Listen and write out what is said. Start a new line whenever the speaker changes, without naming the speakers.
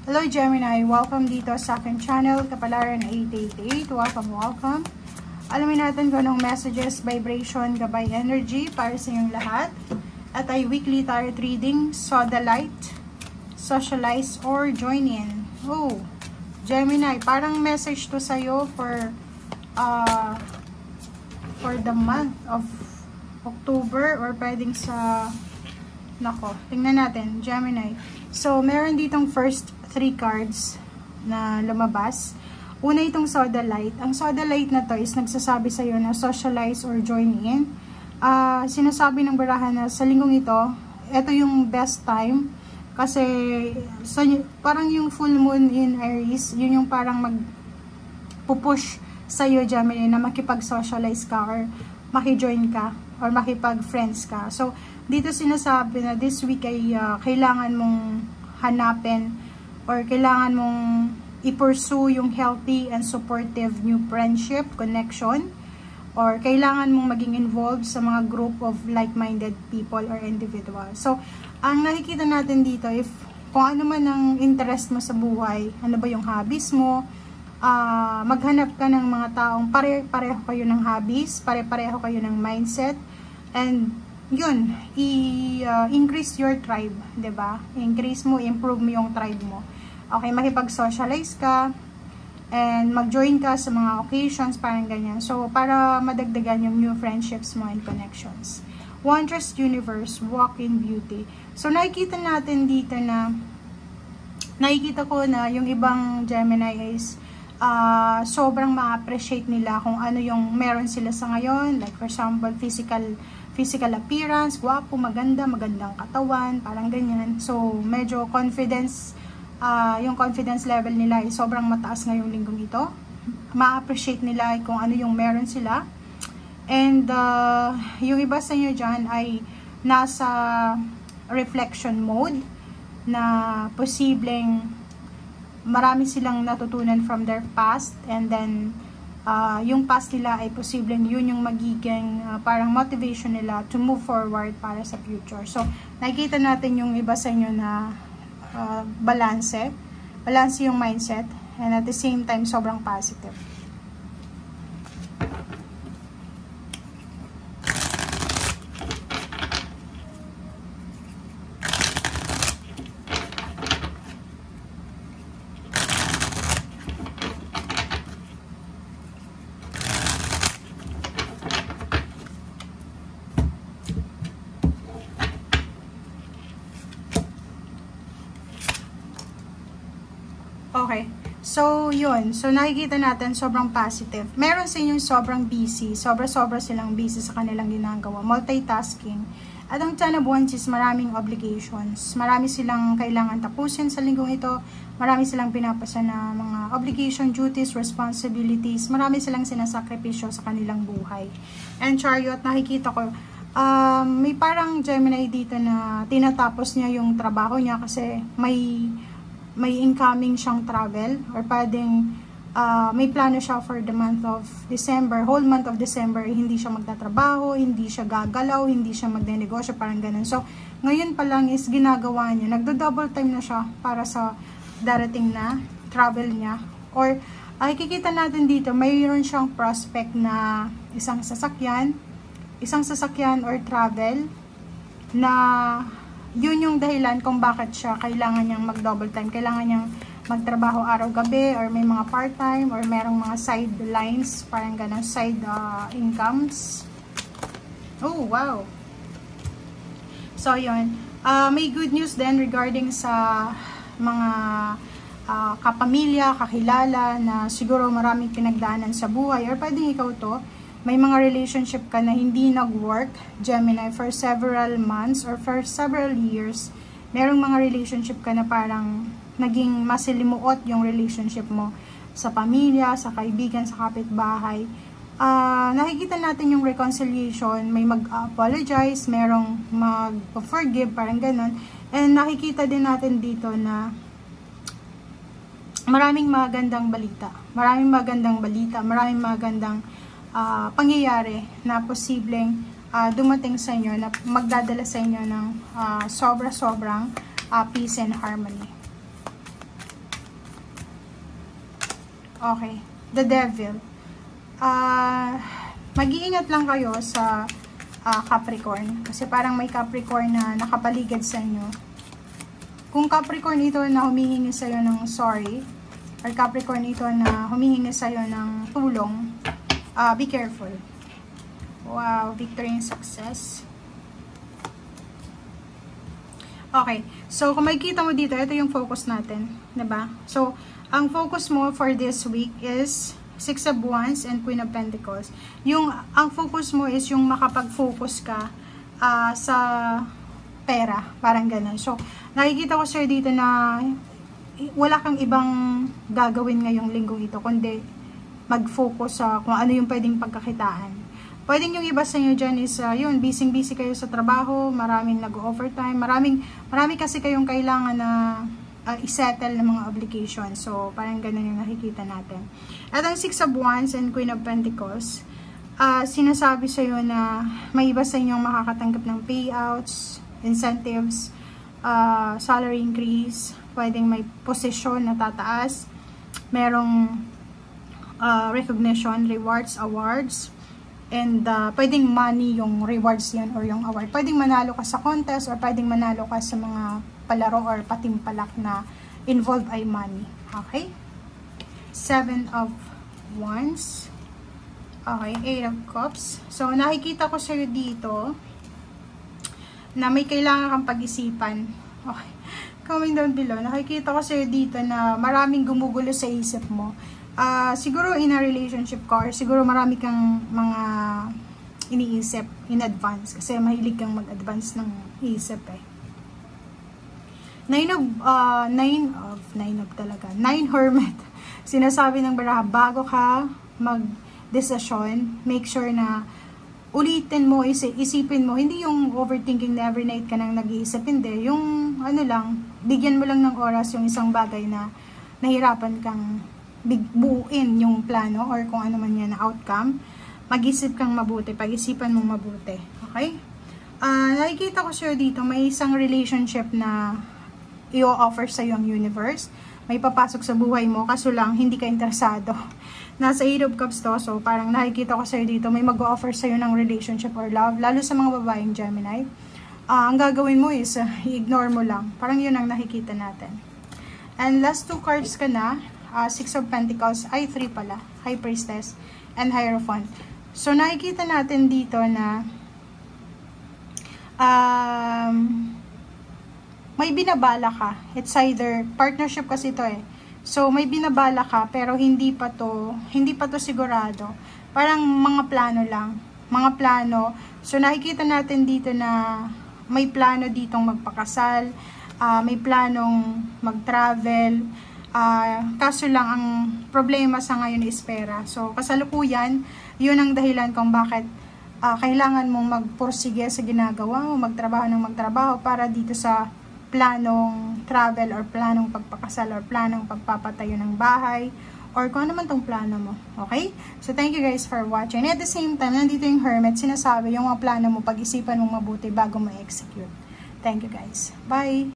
Hello Gemini, welcome dito sa aking channel, Kapalaran 888. Welcome. Alamin natin kung anong messages, vibration, gabay energy para sa inyong lahat. At ay weekly tarot reading, saw the light, socialize, or join in. Oh, Gemini, parang message to sa'yo for the month of October or pwedeng sa... Nako, tingnan natin, Gemini. So, meron ditong first 3 cards na lumabas. Una itong saw the light. Ang saw the light na to is nagsasabi sa'yo na socialize or join in. Sinasabi ng barahan na sa linggong ito yung best time. Kasi parang yung full moon in Aries, yun yung parang magpupush sa'yo, Gemini, na makipag-socialize ka or makijoin ka or makipag-friends ka. So, dito sinasabi na this week ay kailangan mong hanapin or kailangan mong i-pursue yung healthy and supportive new friendship, connection, or kailangan mong maging involved sa mga group of like-minded people or individual. So, ang nakikita natin dito, if kung ano man ang interest mo sa buhay, ano ba yung hobbies mo, maghanap ka ng mga taong pare-pareho kayo ng hobbies, pare-pareho kayo ng mindset, and yun, increase your tribe, 'di ba? Increase mo, improve mo yung tribe mo. Okay, makipag-socialize ka and mag-join ka sa mga occasions, parang ganyan. So, para madagdagan yung new friendships mo and connections. Wondrous Universe, Walk in Beauty. So, nakikita natin dito na nakikita ko na yung ibang Gemini is sobrang ma-appreciate nila kung ano yung meron sila sa ngayon. Like, for example, physical appearance, gwapo, magandang katawan, parang ganyan. So, medyo confidence, yung confidence level nila ay sobrang mataas ngayong linggong ito. Ma-appreciate nila kung ano yung meron sila. And, yung iba sa inyo dyan ay nasa reflection mode na posibleng marami silang natutunan from their past, and then yung past nila ay posibleng yun yung magiging parang motivation nila to move forward para sa future. So, nakikita natin yung iba sa inyo na balance yung mindset, and at the same time sobrang positive. Okay. So, yun. So, nakikita natin sobrang positive. Meron sa inyong sobrang busy. Sobra-sobra silang busy sa kanilang ginagawa. Multitasking. At ang Ten of Wands is maraming obligations. Marami silang kailangan tapusin sa linggong ito. Marami silang pinapasa na mga obligation, duties, responsibilities. Marami silang sinasakripisyo sa kanilang buhay. And Chariot, nakikita ko, may parang Gemini dito na tinatapos niya yung trabaho niya kasi may incoming siyang travel, or pwedeng may plano siya for the month of December, whole month of December, hindi siya magtatrabaho, hindi siya gagalaw, hindi siya magnenegosyo, parang ganun. So, ngayon pa lang is ginagawa niya, nagdo-double time na siya para sa darating na travel niya. Or, kikita natin dito, mayroon siyang prospect na isang sasakyan or travel na yun yung dahilan kung bakit siya kailangan niyang mag-double time. Kailangan niyang magtrabaho araw-gabi, or may mga part-time, or merong mga sidelines, parang ganun, side incomes. Oh, wow! So, yun. May good news din regarding sa mga kapamilya, kakilala, na siguro maraming pinagdaanan sa buhay, or pwedeng ikaw to. May mga relationship ka na hindi nag-work, Gemini, for several months or for several years. Merong mga relationship ka na parang naging masilimuot yung relationship mo sa pamilya, sa kaibigan, sa kapitbahay. Nakikita natin yung reconciliation, may mag-apologize, merong mag-forgive, parang ganun. And nakikita din natin dito na maraming magandang balita, maraming magandang pangyayari na posibleng dumating sa inyo, na magdadala sa inyo ng sobra-sobrang peace and harmony. Okay. The Devil. Mag-iingat lang kayo sa Capricorn. Kasi parang may Capricorn na nakapaligid sa inyo. Kung Capricorn ito na humihingi sa'yo ng sorry, or Capricorn ito na humihingi sa'yo ng tulong, be careful. Wow, victory and success. Okay, so kung makikita mo dito, ito yung focus natin, diba? So, ang focus mo for this week is Six of Wands and Queen of Pentacles. Ang focus mo is yung makapag-focus ka sa pera, parang ganun. So, nakikita ko sir dito na wala kang ibang gagawin ngayong linggong ito, kundi mag-focus sa kung ano yung pwedeng pagkakitaan. Pwedeng yung iba sa inyo dyan is, yun, busy kayo sa trabaho, maraming nag-overtime, marami kasi kayong kailangan na isettle ng mga obligations. So, parang ganun yung nakikita natin. At ang Six of Wands and Queen of Pentacles, sinasabi sa iyo na may iba sa inyong makakatanggap ng payouts, incentives, salary increase, pwedeng may posisyon na tataas, merong recognition, rewards, awards, and pwedeng money yung rewards yun or yung award. Pwedeng manalo ka sa contest or pwedeng manalo ka sa mga palaro or patimpalak na involved ay money. Okay? Seven of Wands. Okay, Eight of Cups. So, nakikita ko sa'yo dito na may kailangan kang pag-isipan. Okay. Comment down below. Nakikita ko sa'yo dito na maraming gumugulo sa isip mo. Siguro in a relationship ka or siguro marami kang mga iniisip in advance kasi mahilig kang mag-advance ng isip eh. Nine Hermit. Sinasabi ng baraha, bago ka mag-desisyon, make sure na ulitin mo, isipin mo, hindi yung overthinking na every night ka nang nag-iisip, hindi. Yung ano lang, bigyan mo lang ng oras yung isang bagay na nahirapan kang buuin yung plano or kung ano man yan na outcome, mag-isip kang mabuti, pag-isipan mong mabuti. Okay? Nakikita ko sure dito, may isang relationship na i-offer sa yung universe. May papasok sa buhay mo, kaso lang, hindi ka interesado. Nasa Eight of Cups to, so parang nakikita ko sa'yo dito, may mag-offer sa'yo ng relationship or love, lalo sa mga babaeng Gemini. Ang gagawin mo is, i-ignore mo lang. Parang yun ang nakikita natin. And last two cards ka na, Six of Pentacles, ay 3 pala, High Priestess, and Hierophant. So, nakikita natin dito na may binabala ka. It's either partnership kasi ito eh. So, may binabala ka, pero hindi pa to sigurado. Parang mga plano lang. Mga plano. So, nakikita natin dito na may plano ditong magpakasal, may planong mag-travel, kaso lang ang problema sa ngayon is pera. So, kasalukuyan, yun ang dahilan kung bakit kailangan mong magpursige sa ginagawa mo, magtrabaho para dito sa planong travel or planong pagpakasal or planong pagpapatayo ng bahay or kung ano man tong plano mo. Okay? So, thank you guys for watching. And at the same time, nandito yung Hermit, sinasabi yung mga plano mo, pag-isipan mong mabuti bago ma-execute. Thank you guys. Bye!